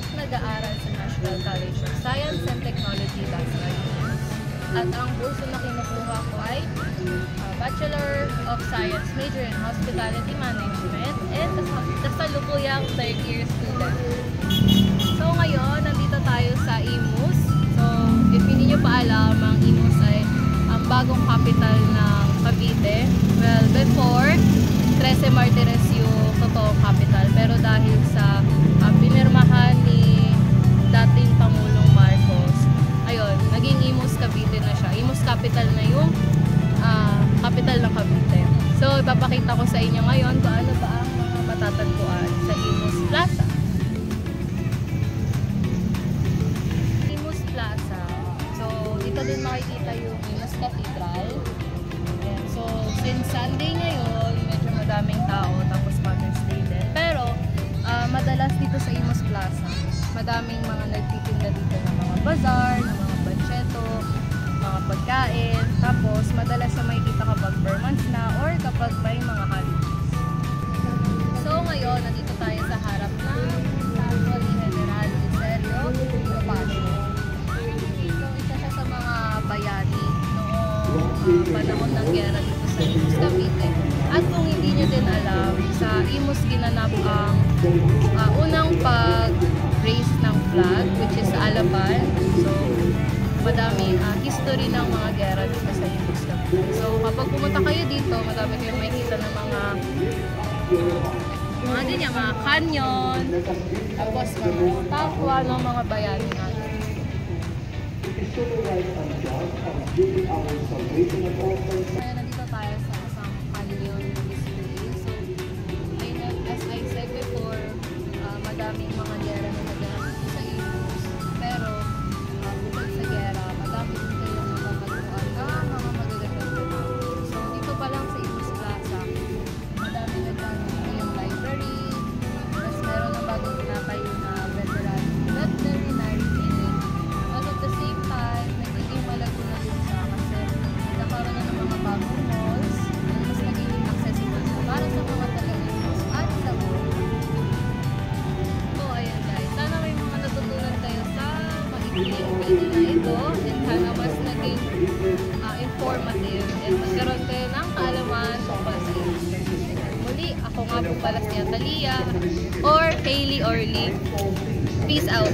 at nag-aaral sa National College of Science and Technology, Basra. At ang kurso na kinukuha ko ay Bachelor of Science, major in Hospitality Management, and kasalukuyang third year student. So ngayon, nandito tayo sa Imus. So if hindi nyo pa alam, ang Imus ay ang bagong capital ng Cavite. Well, before, Trece Martires yung totoong capital. Pero dahil sa pinirmahan ni dating Pangulong Marcos, ayun, naging Imus Cavite na siya. Imus capital na yung capital ng Cavite. So, ipapakita ko sa inyo ngayon kung ano ba ang mga matatagpuan sa Imus Plaza. Imus Plaza. So, dito din makikita yung Imus Cathedral. Ayan. So, since Sunday ngayon, medyo madaming tao, tapos Mother's Day din. Pero, madalas dito sa Imus Plaza, madaming mga nagtitinda dito ng mga bazaar, ng mga bancheto, mga pagkain. Tapos, madalas na makikita kapag per months na or kapag may mga holidays. So, ngayon, nandito tayo sa harap ng Santo ni General Iselio Topacio. So, isa siya sa mga bayani noong panahon ng gera dito sa Imus Cavite. At kung hindi nyo din alam, sa Imus ginanap ang unang pag-raise ng flag, which is sa Alapan. So, madaming history ng mga gera dito sa Imus Cavite. So, kapag pumunta kayo dito, madami kayong makikita ng mga canyon, tapos mga tapwa ng mga bayani natin. Kaya nandito tayo sa isang canyon display. So, as I said before, madaming mga gera na naganap sa Imus. Pero, bukod sa gera, madami din kayong mapapagpuan na mga magagandang lugar. So, dito pa lang sa Imus Plaza, madami nagkaroon kayong library, tapos meron na bagong tinatayo na veterinary clinic. But at the same time, nagiging malaguna din siya kasi nagkakaroon na ng mga bagong malls na mas nagiging accessible siya para sa mga taga-Imus at sa mga. So, ayan guys. Sana may mga natutunan kayo sa maikling video na ito and sana mas naging informative and magkaroon kayo ng kaalaman tungkol sa Imus. Muli, ako nga po pala si Atalia or Hailey Orly. Peace out!